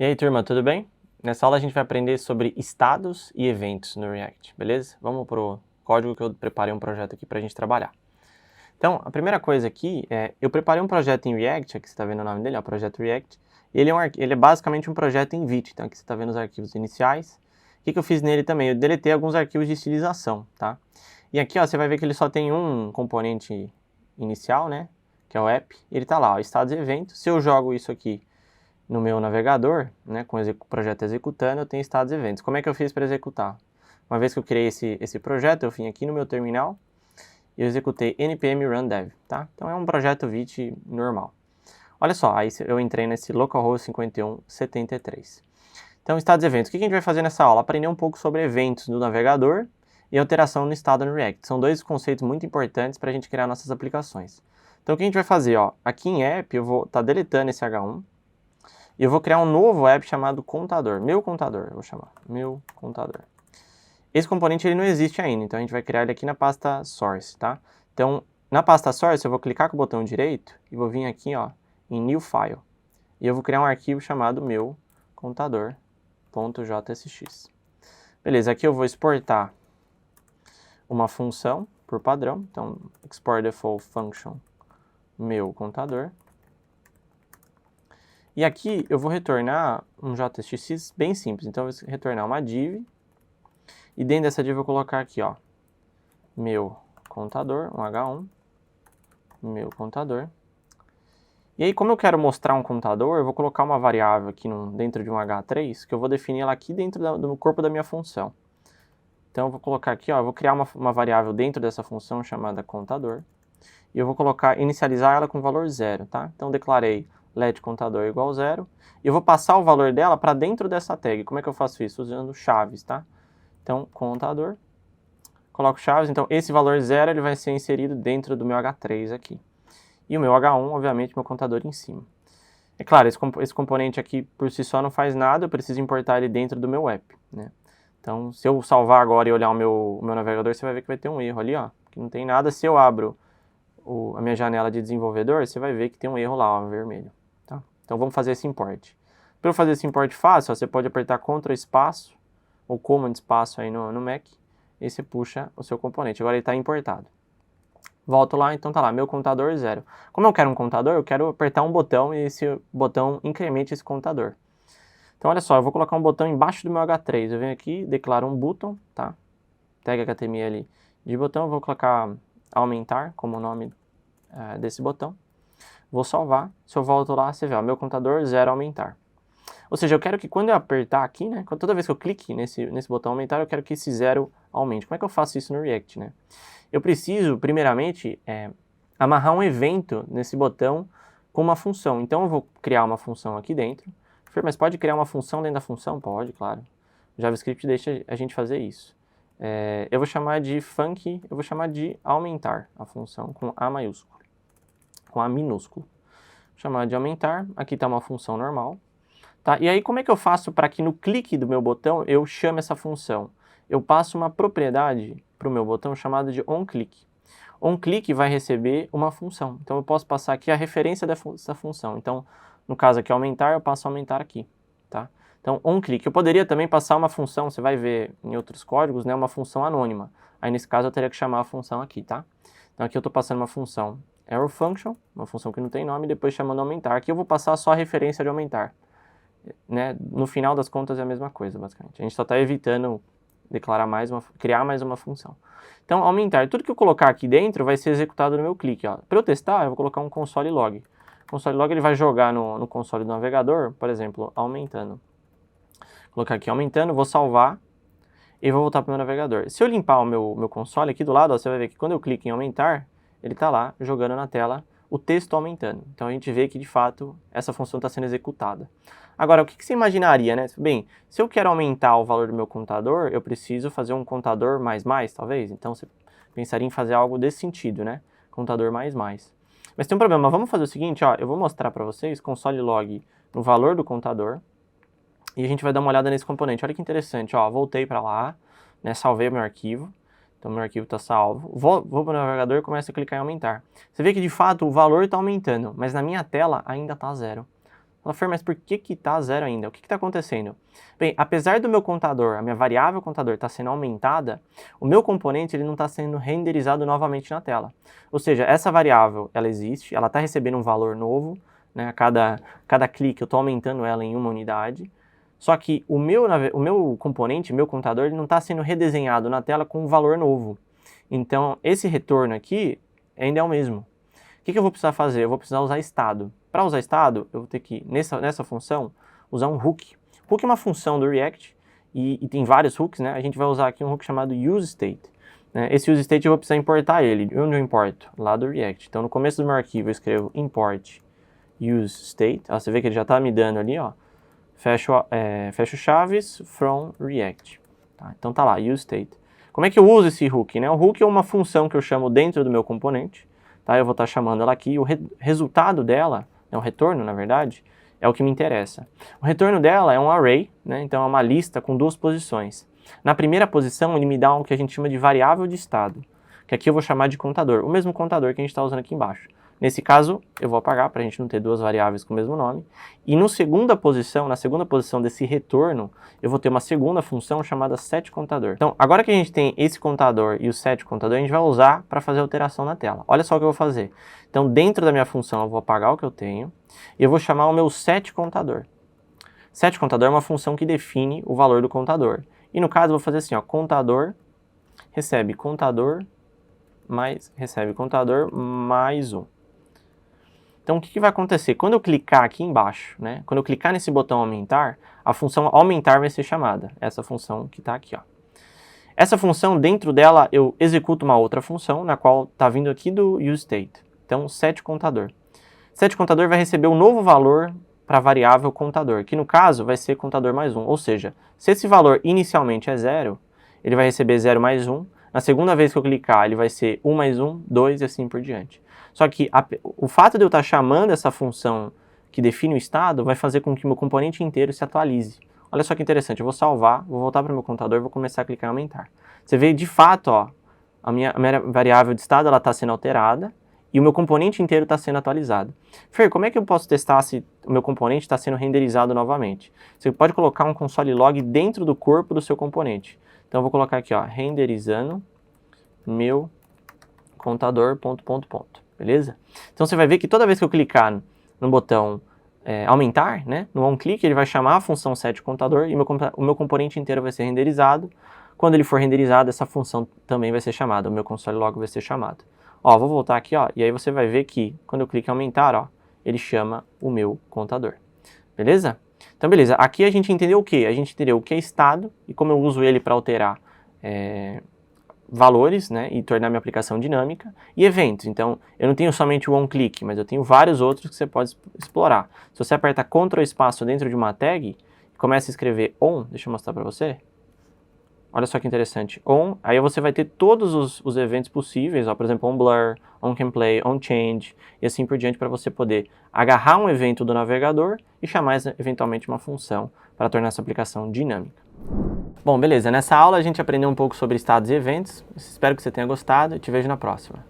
E aí, turma, tudo bem? Nessa aula a gente vai aprender sobre estados e eventos no React, beleza? Vamos pro código que eu preparei um projeto aqui pra gente trabalhar. Então, a primeira coisa aqui é, eu preparei um projeto em React, aqui você está vendo o nome dele, é o projeto React. Ele é basicamente um projeto em Vite, então aqui você está vendo os arquivos iniciais. O que eu fiz nele também? Eu deletei alguns arquivos de estilização, tá? E aqui, ó, você vai ver que ele só tem um componente inicial, né? Que é o app, e ele tá lá, ó, estados e eventos. Se eu jogo isso aqui no meu navegador, né, com o projeto executando, eu tenho estados e eventos. Como é que eu fiz para executar? Uma vez que eu criei esse projeto, eu vim aqui no meu terminal e eu executei npm run dev, tá? Então é um projeto Vite normal. Olha só, aí eu entrei nesse localhost 5173. Então, estados e eventos. O que a gente vai fazer nessa aula? Aprender um pouco sobre eventos do navegador e alteração no estado no React. São dois conceitos muito importantes para a gente criar nossas aplicações. Então, o que a gente vai fazer? Ó, aqui em app, eu vou estar deletando esse H1, e eu vou criar um novo app chamado contador. Meu contador, eu vou chamar. Meu contador. Esse componente ele não existe ainda, então a gente vai criar ele aqui na pasta source, tá? Então, na pasta source, eu vou clicar com o botão direito e vou vir aqui, ó, em new file. E eu vou criar um arquivo chamado meu contador.jsx. Beleza, aqui eu vou exportar uma função por padrão. Então, export default function meu contador. E aqui eu vou retornar um JSX bem simples. Então eu vou retornar uma div. E dentro dessa div eu vou colocar aqui, ó, meu contador, um H1, meu contador. E aí, como eu quero mostrar um contador, eu vou colocar uma variável aqui dentro de um H3, que eu vou definir ela aqui dentro do corpo da minha função. Então eu vou colocar aqui, ó, eu vou criar uma variável dentro dessa função chamada contador. E eu vou inicializar ela com valor 0, tá? Então declarei let contador igual 0. E eu vou passar o valor dela para dentro dessa tag. Como é que eu faço isso? Usando chaves, tá? Então, contador, coloco chaves. Então, esse valor 0 ele vai ser inserido dentro do meu H3 aqui. E o meu H1, obviamente, meu contador em cima. É claro, esse componente aqui por si só não faz nada, eu preciso importar ele dentro do meu app, né? Então, se eu salvar agora e olhar o meu navegador, você vai ver que vai ter um erro ali, ó, que não tem nada. Se eu abro a minha janela de desenvolvedor, você vai ver que tem um erro lá, ó, vermelho. Tá? Então vamos fazer esse import. Para eu fazer esse import fácil, ó, você pode apertar Ctrl espaço ou Command espaço aí no Mac e você puxa o seu componente. Agora ele está importado. Volto lá, então tá lá, meu contador 0. Como eu quero um contador, eu quero apertar um botão e esse botão incremente esse contador. Então olha só, eu vou colocar um botão embaixo do meu H3. Eu venho aqui, declaro um button, tá? Tag HTML de botão, eu vou colocar aumentar como nome desse botão. Vou salvar. Se eu volto lá, você vê, ó, meu contador 0 aumentar. Ou seja, eu quero que quando eu apertar aqui, né, toda vez que eu clique nesse botão aumentar, eu quero que esse 0 aumente. Como é que eu faço isso no React, né? Eu preciso, primeiramente, amarrar um evento nesse botão com uma função. Então, eu vou criar uma função aqui dentro. Mas pode criar uma função dentro da função? Pode, claro. O JavaScript deixa a gente fazer isso. Eu vou chamar de func, eu vou chamar de aumentar a função com A maiúsculo, com A minúsculo. Vou chamar de aumentar, aqui está uma função normal. Tá? E aí como é que eu faço para que no clique do meu botão eu chame essa função? Eu passo uma propriedade para o meu botão chamada de onClick. OnClick vai receber uma função, então eu posso passar aqui a referência dessa função. Então, no caso aqui aumentar, eu passo aumentar aqui, tá? Então, onClick. Eu poderia também passar uma função, você vai ver em outros códigos, né, uma função anônima. Aí, nesse caso, eu teria que chamar a função aqui, tá? Então, aqui eu estou passando uma função arrowFunction, uma função que não tem nome, e depois chamando aumentar. Aqui eu vou passar só a referência de aumentar. Né? No final das contas é a mesma coisa, basicamente. A gente só está evitando criar mais uma função. Então, aumentar. Tudo que eu colocar aqui dentro vai ser executado no meu clique. Para eu testar, eu vou colocar um console log. O console log ele vai jogar no console do navegador, por exemplo, aumentando. Vou colocar aqui aumentando, vou salvar e vou voltar para o meu navegador. Se eu limpar o meu console aqui do lado, ó, você vai ver que quando eu clico em aumentar, ele está lá jogando na tela o texto aumentando. Então a gente vê que de fato essa função está sendo executada. Agora, o que você imaginaria, né? Bem, se eu quero aumentar o valor do meu contador, eu preciso fazer um contador mais, talvez. Então você pensaria em fazer algo desse sentido, né? Contador mais. Mas tem um problema, vamos fazer o seguinte, ó, eu vou mostrar para vocês console log no valor do contador e a gente vai dar uma olhada nesse componente. Olha que interessante, ó, voltei para lá, né, salvei o meu arquivo. Então, meu arquivo está salvo. Vou para o navegador e começo a clicar em aumentar. Você vê que, de fato, o valor está aumentando, mas na minha tela ainda está 0. Fala, Fer, mas por que que tá 0 ainda? O que que tá acontecendo? Bem, apesar do meu contador, a minha variável contador tá sendo aumentada, o meu componente ele não está sendo renderizado novamente na tela. Ou seja, essa variável, ela existe, ela está recebendo um valor novo, né? A cada clique eu estou aumentando ela em uma unidade, só que o meu componente, meu contador, ele não está sendo redesenhado na tela com um valor novo. Então, esse retorno aqui ainda é o mesmo. O que eu vou precisar fazer? Eu vou precisar usar estado. Para usar estado, eu vou ter que, nessa função, usar um hook. Hook é uma função do React, e tem vários hooks, né? A gente vai usar aqui um hook chamado useState. Né? Esse useState eu vou precisar importar ele. E onde eu importo? Lá do React. Então, no começo do meu arquivo, eu escrevo import useState. Ó, você vê que ele já está me dando ali, ó. Fecho chaves from React. Tá? Então, tá lá, useState. Como é que eu uso esse hook? Né? O hook é uma função que eu chamo dentro do meu componente. Tá? Eu vou estar chamando ela aqui. O resultado dela, né, o retorno, na verdade, é o que me interessa. O retorno dela é um array, né? Então é uma lista com 2 posições. Na primeira posição, ele me dá o que a gente chama de variável de estado, que aqui eu vou chamar de contador, o mesmo contador que a gente está usando aqui embaixo. Nesse caso, eu vou apagar para a gente não ter 2 variáveis com o mesmo nome. E na segunda posição desse retorno, eu vou ter uma segunda função chamada setContador. Então, agora que a gente tem esse contador e o setContador, a gente vai usar para fazer alteração na tela. Olha só o que eu vou fazer. Então, dentro da minha função, eu vou apagar o que eu tenho e eu vou chamar o meu setContador. SetContador é uma função que define o valor do contador. E no caso, eu vou fazer assim, ó, contador recebe contador mais 1. Então, o que vai acontecer? Quando eu clicar aqui embaixo, né? Quando eu clicar nesse botão aumentar, a função aumentar vai ser chamada. Essa função que está aqui, ó. Essa função, dentro dela, eu executo uma outra função, na qual está vindo aqui do useState. Então, setContador. SetContador vai receber um novo valor para a variável contador, que no caso vai ser contador mais 1. Ou seja, se esse valor inicialmente é 0, ele vai receber 0 mais 1. Na segunda vez que eu clicar, ele vai ser 1 mais 1, 2 e assim por diante. Só que o fato de eu estar chamando essa função que define o estado vai fazer com que o meu componente inteiro se atualize. Olha só que interessante, eu vou salvar, vou voltar para o meu contador e vou começar a clicar em aumentar. Você vê de fato, ó, a minha variável de estado está sendo alterada e o meu componente inteiro está sendo atualizado. Fer, como é que eu posso testar se o meu componente está sendo renderizado novamente? Você pode colocar um console log dentro do corpo do seu componente. Então eu vou colocar aqui, ó, renderizando meu contador, ... Beleza? Então você vai ver que toda vez que eu clicar no botão aumentar, né, no onClick, ele vai chamar a função setContador e o meu componente inteiro vai ser renderizado. Quando ele for renderizado, essa função também vai ser chamada, o meu console log vai ser chamado. Ó, vou voltar aqui, ó, e aí você vai ver que quando eu clico em aumentar, ó, ele chama o meu contador. Beleza? Então, beleza. Aqui a gente entendeu o quê? A gente entendeu o que é estado e como eu uso ele para alterar valores, né, e tornar minha aplicação dinâmica, e eventos. Então, eu não tenho somente o onClick, mas eu tenho vários outros que você pode explorar. Se você aperta Ctrl espaço dentro de uma tag e começa a escrever on, deixa eu mostrar para você. Olha só que interessante. On, aí você vai ter todos os eventos possíveis, ó, por exemplo, onBlur, onCanPlay, onChange, e assim por diante, para você poder agarrar um evento do navegador e chamar eventualmente uma função para tornar essa aplicação dinâmica. Bom, beleza. Nessa aula a gente aprendeu um pouco sobre estados e eventos. Espero que você tenha gostado e te vejo na próxima.